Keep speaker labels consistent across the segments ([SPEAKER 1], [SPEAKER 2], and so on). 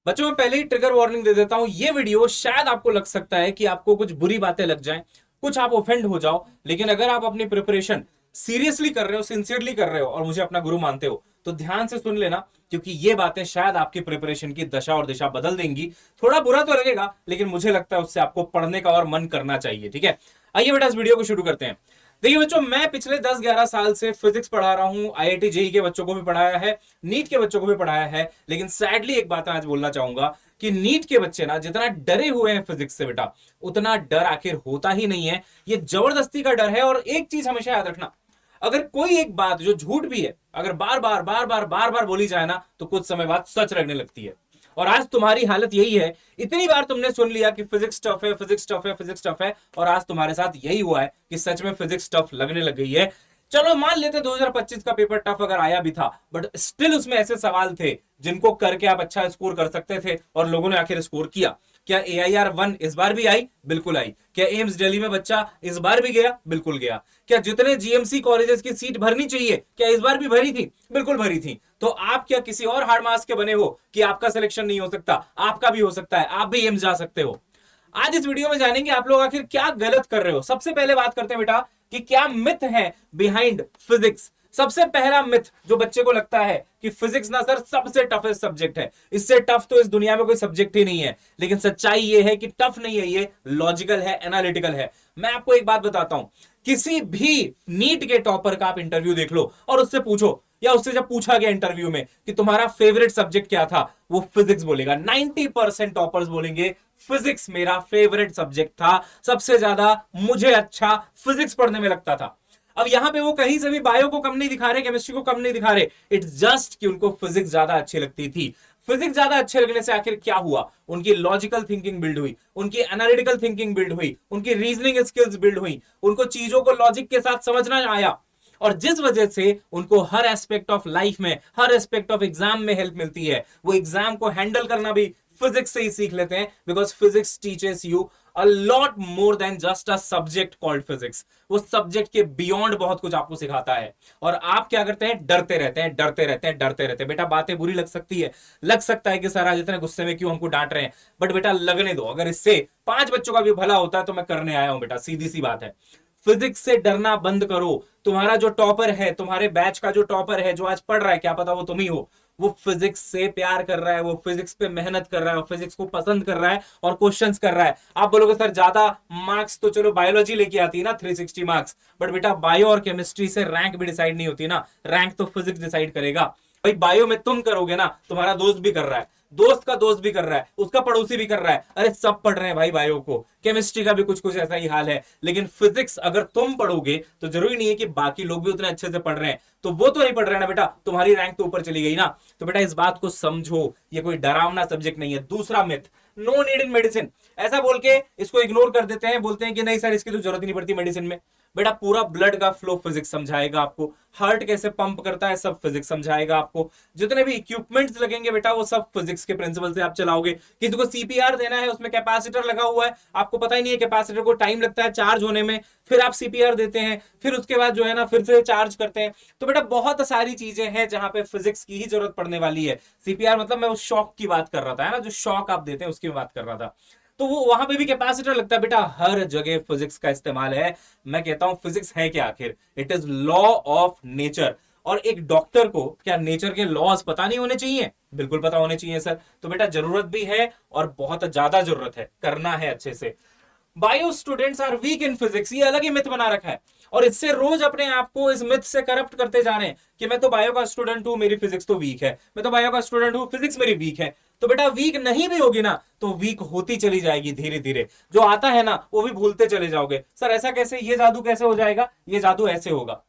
[SPEAKER 1] बच्चों में पहले ही ट्रिगर वार्निंग दे देता हूं, ये वीडियो शायद आपको लग सकता है कि आपको कुछ बुरी बातें लग जाएं, कुछ आप ऑफेंड हो जाओ, लेकिन अगर आप अपनी प्रिपरेशन सीरियसली कर रहे हो, सिंसियरली कर रहे हो और मुझे अपना गुरु मानते हो तो ध्यान से सुन लेना, क्योंकि ये बातें शायद आपकी प्रिपरेशन की दशा और दिशा बदल देंगी। थोड़ा बुरा तो लगेगा, लेकिन मुझे लगता है उससे आपको पढ़ने का और मन करना चाहिए। ठीक है, आइए बेटा इस वीडियो को शुरू करते हैं। देखिए बच्चों, मैं पिछले 10-11 साल से फिजिक्स पढ़ा रहा हूं, आईआईटी जेई के बच्चों को भी पढ़ाया है, नीट के बच्चों को भी पढ़ाया है। लेकिन सैडली एक बात आज बोलना चाहूंगा कि नीट के बच्चे ना जितना डरे हुए हैं फिजिक्स से बेटा, उतना डर आखिर होता ही नहीं है। ये जबरदस्ती का डर है। और एक चीज हमेशा याद रखना, अगर कोई एक बात जो झूठ भी है, अगर बार बार बार बार बार बार बोली जाए ना, तो कुछ समय बाद सच लगने लगती है। और आज तुम्हारी हालत यही है। इतनी बार तुमने सुन लिया कि फिजिक्स टफ है, फिजिक्स टफ है, फिजिक्स टफ है, और आज तुम्हारे साथ यही हुआ है कि सच में फिजिक्स टफ लगने लग गई है। चलो मान लेते 2025 का पेपर टफ अगर आया भी था, बट स्टिल उसमें ऐसे सवाल थे जिनको करके आप अच्छा स्कोर कर सकते थे, और लोगों ने आखिर स्कोर किया। क्या AIR 1 इस बार भी आई? बिल्कुल आई। क्या एम्स दिल्ली में बच्चा इस बार भी गया? बिल्कुल गया। क्या जितने जीएमसी कॉलेजेस की सीट भरनी चाहिए, क्या इस बार भी भरी थी? बिल्कुल भरी थी। तो आप क्या किसी और हार्ड मास के बने हो कि आपका सिलेक्शन नहीं हो सकता? आपका भी हो सकता है, आप भी एम्स जा सकते हो। आज इस वीडियो में जानेंगे आप लोग आखिर क्या गलत कर रहे हो। सबसे पहले बात करते हैं बेटा कि क्या मिथ है बिहाइंड फिजिक्स। सबसे पहला मिथ जो बच्चे को लगता है कि फिजिक्स ना सर सबसे टफेस्ट सब्जेक्ट है, इससे टफ तो इस दुनिया में कोई सब्जेक्ट ही नहीं है। लेकिन सच्चाई ये है कि टफ नहीं है, ये लॉजिकल है, एनालिटिकल है। मैं आपको एक बात बताता हूं, किसी भी नीट के टॉपर का आप इंटरव्यू देख लो और उससे पूछो, या उससे जब पूछा गया इंटरव्यू में कि तुम्हारा फेवरेट सब्जेक्ट क्या था, वो फिजिक्स बोलेगा। 90% टॉपर्स बोलेंगे फिजिक्स मेरा फेवरेट सब्जेक्ट था, सबसे ज्यादा मुझे अच्छा फिजिक्स पढ़ने में लगता था। अब यहां पे वो कहीं से भी बायो को कम नहीं दिखा रहे, केमिस्ट्री को कम नहीं दिखा रहे, इट्स जस्ट कि उनको फिजिक्स ज्यादा अच्छी लगती थी। फिजिक्स ज्यादा अच्छे लगने से आखिर क्या हुआ? उनकी लॉजिकल थिंकिंग बिल्ड हुई, उनकी एनालिटिकल थिंकिंग बिल्ड हुई, उनकी रीजनिंग स्किल्स बिल्ड हुई, उनको चीजों को लॉजिक के साथ समझना आया। और जिस वजह से उनको हर एस्पेक्ट ऑफ लाइफ में, हर एस्पेक्ट ऑफ एग्जाम में हेल्प मिलती है, वो एग्जाम को हैंडल करना भी फिजिक्स से ही सीख लेते हैं। Because physics teaches you a lot more than just a subject called physics. वो सब्जेक्ट के बियॉन्ड बहुत कुछ आपको सिखाता है। और आप क्या करते हैं? डरते रहते हैं, डरते रहते हैं, डरते रहते हैं। बेटा बातें बुरी लग सकती है, लग सकता है कि सर आज इतने गुस्से में क्यों हमको डांट रहे हैं, बट बेटा लगने दो। अगर इससे 5 बच्चों का भी भला होता है तो मैं करने आया हूं बेटा, सीधी सी बात है। फिजिक्स से डरना बंद करो। तुम्हारा जो टॉपर है, तुम्हारे बैच का जो टॉपर है, जो आज पढ़ रहा है, क्या पता वो तुम ही हो, वो फिजिक्स से प्यार कर रहा है, वो फिजिक्स पे मेहनत कर रहा है, वो फिजिक्स को पसंद कर रहा है और क्वेश्चंस कर रहा है। आप बोलोगे सर ज्यादा मार्क्स तो चलो बायोलॉजी लेके आती है ना, 360 मार्क्स, बट बेटा बायो और केमिस्ट्री से रैंक भी डिसाइड नहीं होती ना, रैंक तो फिजिक्स डिसाइड करेगा। भाई बायो में तुम करोगे ना, तुम्हारा दोस्त भी कर रहा है, दोस्त का दोस्त भी कर रहा है, उसका पड़ोसी भी कर रहा है, अरे सब पढ़ रहे हैं भाई बायो को। केमिस्ट्री का भी कुछ कुछ ऐसा ही हाल है। लेकिन फिजिक्स अगर तुम पढ़ोगे तो जरूरी नहीं है कि बाकी लोग भी उतने अच्छे से पढ़ रहे हैं, तो वो तो नहीं पढ़ रहे हैं ना बेटा, तुम्हारी रैंक तो ऊपर चली गई ना। तो बेटा इस बात को समझो, ये कोई डरावना सब्जेक्ट नहीं है। दूसरा myth, no need in medicine. ऐसा बोल के इसको इग्नोर कर देते हैं, बोलते हैं कि नहीं सर इसकी तो जरूरत नहीं पड़ती मेडिसिन में। बेटा पूरा ब्लड का फ्लो फिजिक्स समझाएगा आपको, हार्ट कैसे पंप करता है सब फिजिक्स समझाएगा आपको, जितने भी इक्विपमेंट्स लगेंगे बेटा वो सब फिजिक्स के प्रिंसिपल से आप चलाओगे। किसी को सीपीआर देना है, उसमें कैपेसिटर लगा हुआ है, आपको पता ही नहीं है कैपेसिटर को टाइम लगता है चार्ज होने में, फिर आप सीपीआर देते हैं, फिर उसके बाद जो है ना फिर से चार्ज करते हैं। तो बेटा बहुत सारी चीजें हैं जहां पे फिजिक्स की ही जरूरत पड़ने वाली है। सीपीआर मतलब मैं उस शॉक की बात कर रहा था, है ना, जो शॉक आप देते हैं उसकी बात कर रहा था। तो वो वहां पे भी कैपेसिटर लगता है बेटा, हर जगह फिजिक्स का इस्तेमाल है। मैं कहता हूं फिजिक्स है क्या आखिर? It is law of nature. और एक डॉक्टर को क्या नेचर के लॉज पता नहीं होने चाहिए? बिल्कुल पता होने चाहिए सर। तो बेटा जरूरत भी है और बहुत ज्यादा जरूरत है, करना है अच्छे से। Bio students are weak in physics, ये अलग ही मिथ बना रखा है। और इससे रोज अपने आप को इस मिथ से करप्ट करते जा रहे हैं कि मैं तो बायो का स्टूडेंट हूं, मेरी फिजिक्स तो वीक है, मैं तो बायो का स्टूडेंट हूं, फिजिक्स मेरी वीक है। तो बेटा वीक नहीं भी होगी ना तो वीक होती चली जाएगी धीरे धीरे, जो आता है ना वो भी भूलते चले जाओगे। सर ऐसा कैसे, ये जादू कैसे हो जाएगा? ये जादू ऐसे होगा,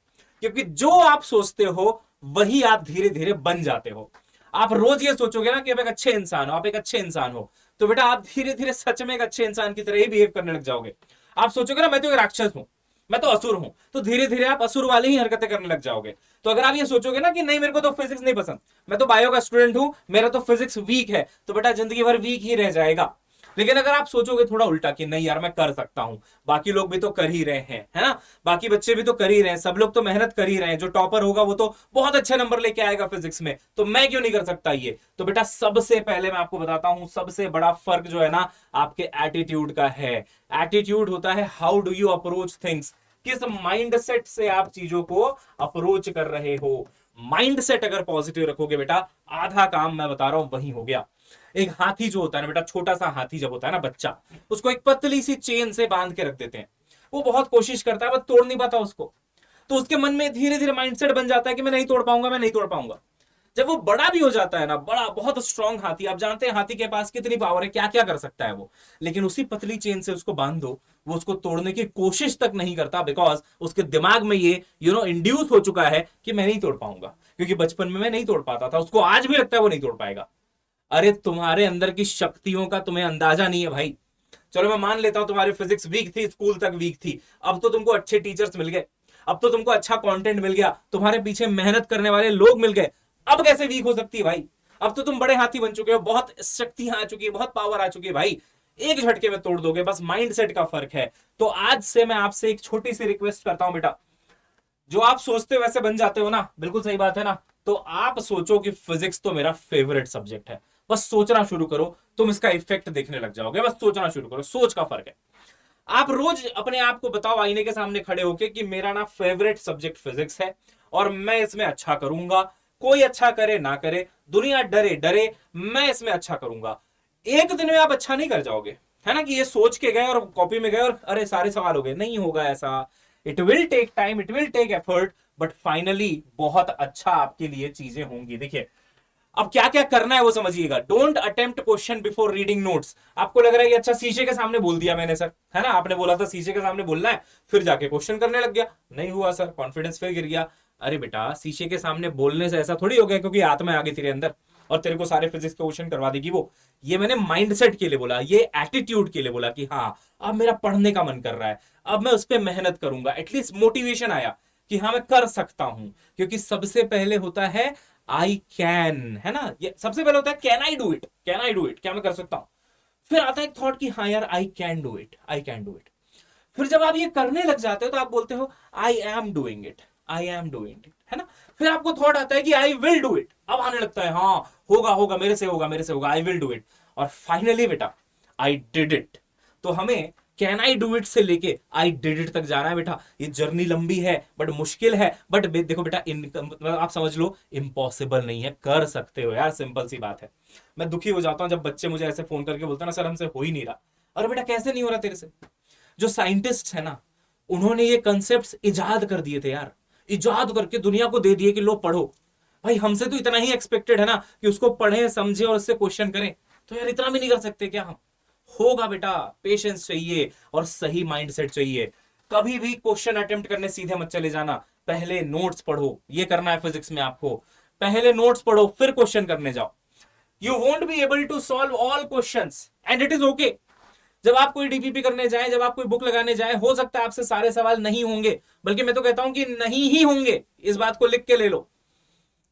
[SPEAKER 1] क्योंकि जो आप सोचते हो वही आप धीरे धीरे बन जाते हो। आप रोज ये सोचोगे ना कि आप एक अच्छे इंसान हो, आप एक अच्छे इंसान हो, तो बेटा आप धीरे धीरे सच में एक अच्छे इंसान की तरह ही बिहेव करने लग जाओगे। आप सोचोगे ना मैं तो एक राक्षस हूं, मैं तो असुर हूं, तो धीरे धीरे आप असुर वाली ही हरकतें करने लग जाओगे। तो अगर आप ये सोचोगे ना कि नहीं मेरे को तो फिजिक्स नहीं पसंद, मैं तो बायो का स्टूडेंट हूं, मेरा तो फिजिक्स वीक है, तो बेटा जिंदगी भर वीक ही रह जाएगा। लेकिन अगर आप सोचोगे थोड़ा उल्टा कि नहीं यार मैं कर सकता हूं, बाकी लोग भी तो कर ही रहे हैं, है ना, बाकी बच्चे भी तो कर ही रहे हैं, सब लोग तो मेहनत कर ही रहे हैं, जो टॉपर होगा वो तो बहुत अच्छे नंबर लेके आएगा फिजिक्स में, तो मैं क्यों नहीं कर सकता ये। तो बेटा सबसे पहले मैं आपको बताता हूं, सबसे बड़ा फर्क जो है ना आपके एटीट्यूड का है। एटीट्यूड होता है how do you approach things, किस माइंडसेट से आप चीजों को अप्रोच कर रहे हो। माइंडसेट अगर पॉजिटिव रखोगे बेटा, आधा काम मैं बता रहा हूं वही हो गया। एक हाथी जो होता है ना बेटा, छोटा सा हाथी जब होता है ना बच्चा, उसको एक पतली सी चेन से बांध के रख देते हैं, वो बहुत कोशिश करता है बस तोड़ नहीं पाता उसको, तो उसके मन में धीरे धीरे माइंडसेट बन जाता है कि मैं नहीं तोड़ पाऊंगा, मैं नहीं तोड़ पाऊंगा। जब वो बड़ा भी हो जाता है ना, बड़ा बहुत स्ट्रांग हाथी, आप जानते हैं हाथी के पास कितनी पावर है, क्या क्या कर सकता है वो, लेकिन उसी पतली चेन से उसको बांध दो, वो उसको तोड़ने की कोशिश तक नहीं करता, बिकॉज उसके दिमाग में ये इंड्यूस हो चुका है कि मैं नहीं तोड़ पाऊंगा, क्योंकि बचपन में मैं नहीं तोड़ पाता था, उसको आज भी लगता है वो नहीं तोड़ पाएगा। अरे तुम्हारे अंदर की शक्तियों का तुम्हें अंदाजा नहीं है भाई। चलो मैं मान लेता हूं तुम्हारी फिजिक्स वीक थी, स्कूल तक वीक थी, अब तो तुमको अच्छे टीचर्स मिल गए, अब तो तुमको अच्छा कंटेंट मिल गया, तुम्हारे पीछे मेहनत करने वाले लोग मिल गए, अब कैसे वीक हो सकती है भाई। अब तो तुम बड़े हाथी बन चुके हो, बहुत शक्तियां आ चुकी है, बहुत पावर आ चुकी है भाई, एक झटके में तोड़ दोगे, बस माइंडसेट का फर्क है। तो आज से मैं आपसे एक छोटी सी रिक्वेस्ट करता हूं बेटा, जो आप सोचते हो वैसे बन जाते हो ना, बिल्कुल सही बात है ना, तो आप सोचो कि फिजिक्स तो मेरा फेवरेट सब्जेक्ट है, बस सोचना शुरू करो, तुम इसका इफेक्ट देखने लग जाओगे, बस सोचना शुरू करो, सोच का फर्क है। आप रोज अपने आप को बताओ आईने के सामने खड़े होके कि मेरा ना फेवरेट सब्जेक्ट फिजिक्स है और मैं इसमें अच्छा करूंगा, कोई अच्छा करे ना करे, दुनिया डरे डरे, मैं इसमें अच्छा करूंगा। एक दिन में आप अच्छा नहीं कर जाओगे, है ना, कि ये सोच के गए और कॉपी में गए और अरे सारे सवाल हो गए, नहीं होगा ऐसा। It will take time, it will take effort, but finally बहुत अच्छा आपके लिए चीजें होंगी। देखिए अब क्या क्या करना है वो समझिएगा। Don't attempt question before reading notes. आपको लग रहा है कि अच्छा शीशे के सामने बोल दिया मैंने सर, है ना, आपने बोला था शीशे के सामने बोलना है, फिर जाके क्वेश्चन करने लग गया, नहीं हुआ सर, कॉन्फिडेंस फिर गिर गया। अरे बेटा शीशे के सामने बोलने से ऐसा थोड़ी हो गया क्योंकि आत्मा आ गई तेरे अंदर और तेरे को सारे फिजिक्स के क्वेश्चन करवा देगी वो। ये मैंने माइंडसेट के लिए बोला, ये एटीट्यूड के लिए बोला कि हाँ अब मेरा पढ़ने का मन कर रहा है, अब मैं उस पर मेहनत करूंगा, एटलीस्ट मोटिवेशन आया कि हाँ मैं कर सकता हूं। क्योंकि सबसे पहले होता है आई कैन, है ना, ये सबसे पहले होता है can I do it, can I do it, क्या मैं कर सकता हूं। फिर आता है एक थॉट कि हाँ यार I can do it, I can do it. फिर जब आप ये करने लग जाते हो तो आप बोलते हो I am doing it, I am doing it, है ना। फिर आपको थॉट आता है कि आई विल डू इट, अब आने लगता है हाँ होगा होगा मेरे से होगा मेरे से होगा, आई विल डू इट। और फाइनली बेटा आई डिड इट। तो हमें कैन आई डू इट से लेके आई डिड इट तक जाना है बेटा। ये जर्नी लंबी है बट मुश्किल है, बट देखो बेटा मतलब आप समझ लो इम्पॉसिबल नहीं है, कर सकते हो यार, सिंपल सी बात है। मैं दुखी हो जाता हूं जब बच्चे मुझे ऐसे फोन करके बोलते हैं ना सर हमसे हो ही नहीं रहा। अरे बेटा कैसे नहीं हो रहा तेरे से, जो साइंटिस्ट है ना उन्होंने ये कंसेप्ट इजाद कर दिए थे यार, इजाद करके दुनिया को दे दिए कि लो पढ़ो। भाई हमसे तो इतना ही एक्सपेक्टेड है ना कि उसको पढ़े समझे और उससे क्वेश्चन करें, तो यार इतना भी नहीं कर सकते क्या हम। होगा बेटा, पेशेंस चाहिए और सही माइंडसेट चाहिए। कभी भी क्वेश्चन अटेम्प्ट करने सीधे मत चले जाना, पहले नोट्स पढ़ो, ये करना है फिजिक्स में आपको, पहले नोट्स पढ़ो फिर क्वेश्चन करने जाओ। You won't be able to solve all questions and it is okay. जब आप कोई डीपीपी करने जाए, जब आप कोई बुक लगाने जाए, हो सकता है आपसे सारे सवाल नहीं होंगे, बल्कि मैं तो कहता हूं कि नहीं ही होंगे, इस बात को लिख के ले लो।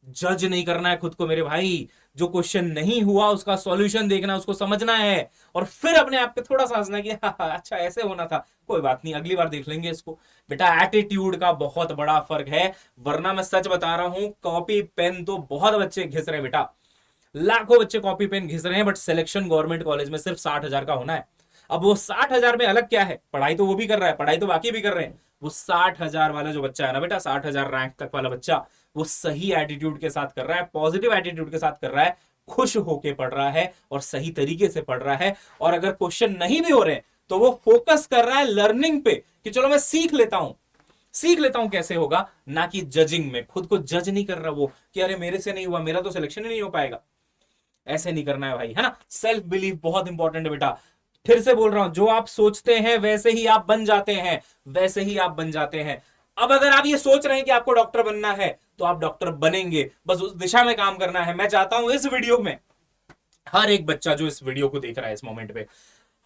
[SPEAKER 1] जज नहीं करना है खुद को मेरे भाई, जो क्वेश्चन नहीं हुआ उसका सॉल्यूशन देखना, उसको समझना है और फिर अपने आप पे थोड़ा सा हंसना कि हाँ, अच्छा ऐसे होना था, कोई बात नहीं अगली बार देख लेंगे इसको। बेटा एटीट्यूड का बहुत बड़ा फर्क है, वरना मैं सच बता रहा हूं कॉपी पेन तो बहुत बच्चे घिस रहे हैं बेटा, लाखों बच्चे कॉपी पेन घिस रहे हैं, बट सिलेक्शन गवर्नमेंट कॉलेज में सिर्फ 60,000 का होना है। अब वो 60,000 में अलग क्या है, पढ़ाई तो वो भी कर रहा है, पढ़ाई तो बाकी भी कर रहे हैं, वो 60,000 वाला जो बच्चा है ना बेटा, 60,000 रैंक तक वाला बच्चा, वो सही एटीट्यूड के साथ कर रहा है, पॉजिटिव एटीट्यूड के साथ कर रहा है, खुश होके पढ़ रहा है और सही तरीके से पढ़ रहा है। और अगर क्वेश्चन नहीं भी हो रहे तो वो फोकस कर रहा है लर्निंग पे कि चलो मैं सीख लेता हूं, सीख लेता हूं कैसे होगा, ना कि जजिंग में। खुद को जज नहीं कर रहा वो कि अरे मेरे से नहीं हुआ, मेरा तो सिलेक्शन ही नहीं हो पाएगा। ऐसे नहीं करना है भाई, है ना। सेल्फ बिलीफ बहुत इंपॉर्टेंट है बेटा। फिर से बोल रहा हूं, जो आप सोचते हैं वैसे ही आप बन जाते हैं, वैसे ही आप बन जाते हैं। अब अगर आप ये सोच रहे हैं कि आपको डॉक्टर बनना है तो आप डॉक्टर बनेंगे, बस उस दिशा में काम करना है। मैं चाहता हूं इस वीडियो में हर एक बच्चा जो इस वीडियो को देख रहा है इस मोमेंट पे,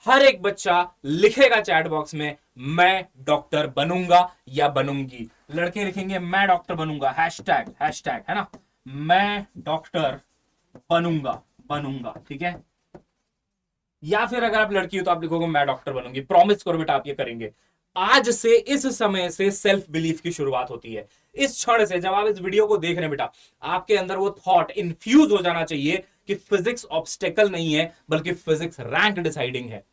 [SPEAKER 1] हर एक बच्चा लिखेगा चैट बॉक्स में मैं डॉक्टर बनूंगा या बनूंगी। लड़के लिखेंगे मैं डॉक्टर बनूंगा, हैशटैग हैशटैग, है ना, मैं डॉक्टर बनूंगा, बनूंगा, ठीक है। या फिर अगर आप लड़की हो तो आप लिखोगे मैं डॉक्टर बनूंगी। प्रॉमिस करो बेटा आप ये करेंगे। आज से, इस समय से सेल्फ बिलीफ की शुरुआत होती है। इस क्षण से जब आप इस वीडियो को देख रहे हैं बेटा, आपके अंदर वो थॉट इन्फ्यूज हो जाना चाहिए कि फिजिक्स ऑब्स्टेकल नहीं है, बल्कि फिजिक्स रैंक डिसाइडिंग है।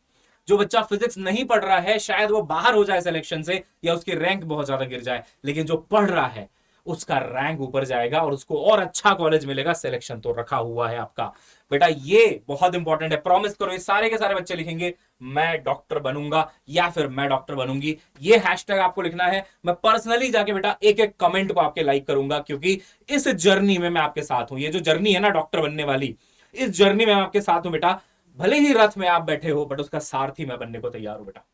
[SPEAKER 1] जो बच्चा फिजिक्स नहीं पढ़ रहा है शायद वो बाहर हो जाए सिलेक्शन से, या उसकी रैंक बहुत ज्यादा गिर जाए, लेकिन जो पढ़ रहा है उसका रैंक ऊपर जाएगा और उसको और अच्छा कॉलेज मिलेगा। सिलेक्शन तो रखा हुआ है आपका। बेटा ये बहुत इंपॉर्टेंट है। प्रॉमिस करो, ये सारे के सारे बच्चे लिखेंगे मैं डॉक्टर बनूंगा या फिर मैं डॉक्टर बनूंगी। ये हैशटैग आपको लिखना है। मैं पर्सनली जाके बेटा एक एक कमेंट को आपके लाइक करूंगा, क्योंकि इस जर्नी में मैं आपके साथ हूं। ये जो जर्नी है ना डॉक्टर बनने वाली, इस जर्नी में मैं आपके साथ हूं बेटा। भले ही रथ में आप बैठे हो, बट उसका सारथी मैं बनने को तैयार हूं बेटा।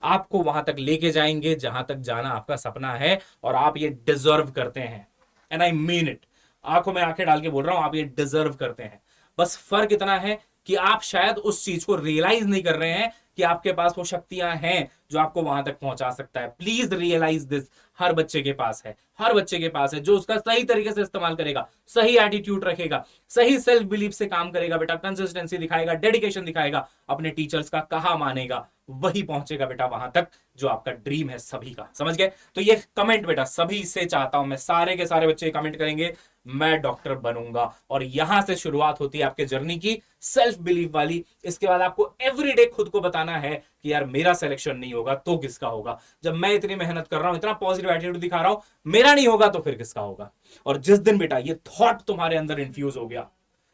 [SPEAKER 1] आपको वहां तक लेके जाएंगे जहां तक जाना आपका सपना है, और आप ये डिजर्व करते हैं। एंड आई मीन इट, आंखों में आंखें डाल के बोल रहा हूं, आप ये डिजर्व करते हैं। बस फर्क इतना है कि आप शायद उस चीज को रियलाइज नहीं कर रहे हैं कि आपके पास वो शक्तियां हैं जो आपको वहां तक पहुंचा सकता है। Please realise this. हर बच्चे के पास है, हर बच्चे के पास है, जो उसका सही तरीके से इस्तेमाल करेगा, सही एटीट्यूड रखेगा, सही सेल्फ बिलीफ से काम करेगा बेटा, कंसिस्टेंसी दिखाएगा, डेडिकेशन दिखाएगा, अपने टीचर्स का कहा मानेगा, वही पहुंचेगा बेटा वहां तक जो आपका ड्रीम है सभी का। समझ गए? तो ये कमेंट बेटा सभी से चाहता हूं मैं, सारे के सारे बच्चे कमेंट करेंगे मैं डॉक्टर बनूंगा। और यहां से शुरुआत होती है आपके जर्नी की सेल्फ बिलीफ वाली। इसके बाद आपको एवरीडे खुद को बताना है कि यार मेरा सिलेक्शन नहीं होगा तो किसका होगा। जब मैं इतनी मेहनत कर रहा हूं, इतना पॉजिटिव एटीट्यूड दिखा रहा हूं, मेरा नहीं होगा तो फिर किसका होगा। और जिस दिन बेटा ये थॉट तुम्हारे अंदर इंफ्यूज हो गया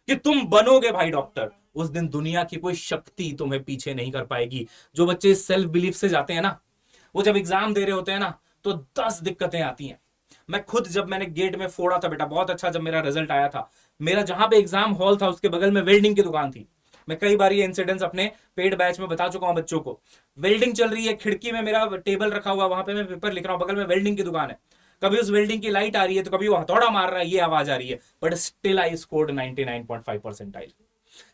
[SPEAKER 1] कि तुम बनोगे भाई डॉक्टर, उस दिन दुनिया की कोई शक्ति तुम्हें पीछे नहीं कर पाएगी। जो बच्चे सेल्फ बिलीफ से जाते हैं ना, वो जब एग्जाम दे रहे होते हैं ना, तो 10 दिक्कतें आती हैं। मैं खुद जब मैंने गेट में फोड़ा था बेटा, बहुत अच्छा जब मेरा रिजल्ट आया था, मेरा जहां पे एग्जाम हॉल था उसके बगल में वेल्डिंग की दुकान थी। मैं कई बार ये इंसिडेंट्स अपने पेड बैच में बता चुका हूं बच्चों को। वेल्डिंग चल रही है, खिड़की में मेरा टेबल रखा हुआ, वहां पे मैं पेपर लिख रहा हूं, बगल में वेल्डिंग की दुकान है। कभी उस वेल्डिंग की लाइट आ रही है तो कभी वो हथौड़ा मार रहा है, ये आवाज आ रही है, but still I scored 99.5 percentile.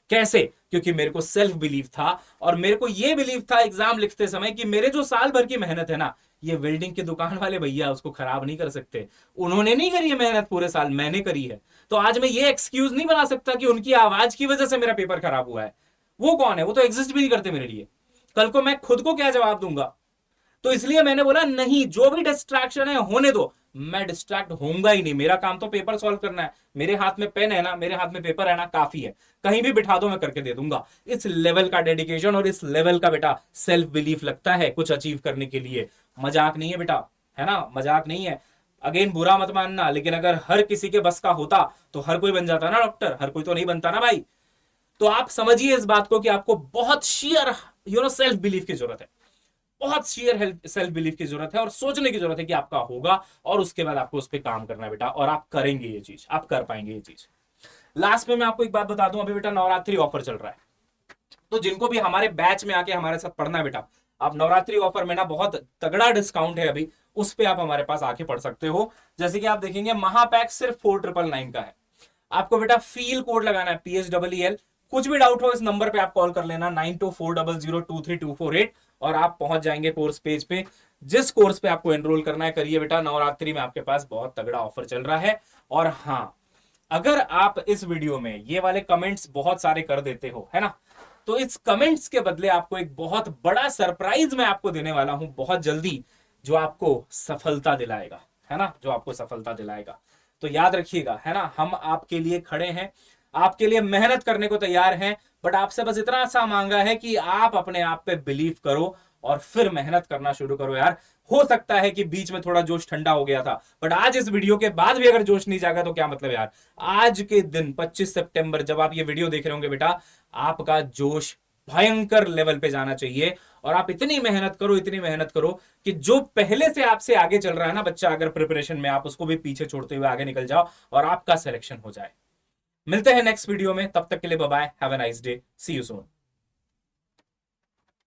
[SPEAKER 1] कैसे? क्योंकि मेरे को सेल्फ बिलीव था, और मेरे को ये बिलीव था एग्जाम लिखते समय कि मेरे जो साल भर की मेहनत है ना, ये वेल्डिंग की दुकान वाले भैया उसको खराब नहीं कर सकते। उन्होंने नहीं करी है मेहनत पूरे साल, मैंने करी है। तो आज मैं ये एक्सक्यूज नहीं बना सकता कि उनकी आवाज की वजह से मेरा पेपर खराब हुआ है। वो कौन है? वो तो एग्जिस्ट भी नहीं करते मेरे लिए। कल को मैं खुद को क्या जवाब दूंगा? तो इसलिए मैंने बोला नहीं, जो भी डिस्ट्रैक्शन है होने दो, मैं डिस्ट्रैक्ट होऊंगा ही नहीं। मेरा काम तो पेपर सॉल्व करना है। मेरे हाथ में पेन है ना, मेरे हाथ में पेपर है ना, काफी है। कहीं भी बिठा दो मैं करके दे दूंगा। इस लेवल का डेडिकेशन और इस लेवल का बेटा सेल्फ बिलीफ लगता है कुछ अचीव करने के लिए। मजाक नहीं है बेटा, है ना, मजाक नहीं है। अगेन बुरा मत मानना, लेकिन अगर हर किसी के बस का होता तो हर कोई बन जाता ना डॉक्टर, हर कोई तो नहीं बनता ना भाई। तो आप समझिए इस बात को कि आपको बहुत शेयर सेल्फ बिलीफ की जरूरत है, बहुत शेयर सेल्फ बिलीफ की जरूरत है, और सोचने की जरूरत है कि आपका होगा, और उसके बाद आपको उस पर काम करना है बेटा, और आप करेंगे ये चीज, आप कर पाएंगे ये चीज। लास्ट में मैं आपको एक बात बता दूं, अभी बेटा नवरात्रि ऑफर चल रहा है। तो जिनको भी हमारे बैच में आके हमारे साथ पढ़ना है बेटा, आप नवरात्रि ऑफर में ना बहुत तगड़ा डिस्काउंट है अभी, उस पर आप हमारे पास आके पढ़ सकते हो। जैसे कि आप देखेंगे महापैक सिर्फ 4999 का है। आपको बेटा फील कोड लगाना है PHEEL। कुछ भी डाउट हो इस नंबर पे आप कॉल कर लेना 9240023248, और आप पहुंच जाएंगे कोर्स पेज पे। जिस कोर्स पे आपको एनरोल करना है करिए बेटा। नवरात्रि में आपके पास बहुत तगड़ा ऑफर चल रहा है। और हाँ, अगर आप इस वीडियो में ये वाले कमेंट्स बहुत सारे कर देते हो, है ना, तो इस कमेंट्स के बदले आपको एक बहुत बड़ा सरप्राइज मैं आपको देने वाला हूं बहुत जल्दी, जो आपको सफलता दिलाएगा, है ना, जो आपको सफलता दिलाएगा। तो याद रखिएगा, है ना, हम आपके लिए खड़े हैं, आपके लिए मेहनत करने को तैयार हैं, बट आपसे बस इतना सा मांगा है कि आप अपने आप पे बिलीव करो और फिर मेहनत करना शुरू करो यार। हो सकता है कि बीच में थोड़ा जोश ठंडा हो गया था, बट आज इस वीडियो के बाद भी अगर जोश नहीं जागा तो क्या मतलब यार। आज के दिन 25 सितंबर जब आप ये वीडियो देख रहे होंगे बेटा, आपका जोश भयंकर लेवल पे जाना चाहिए, और आप इतनी मेहनत करो, इतनी मेहनत करो कि जो पहले से आपसे आगे चल रहा है ना बच्चा, अगर प्रिपरेशन में, आप उसको भी पीछे छोड़ते हुए आगे निकल जाओ और आपका सिलेक्शन हो जाए। मिलते हैं नेक्स्ट वीडियो में, तब तक के लिए bye bye, have a nice day, see you soon.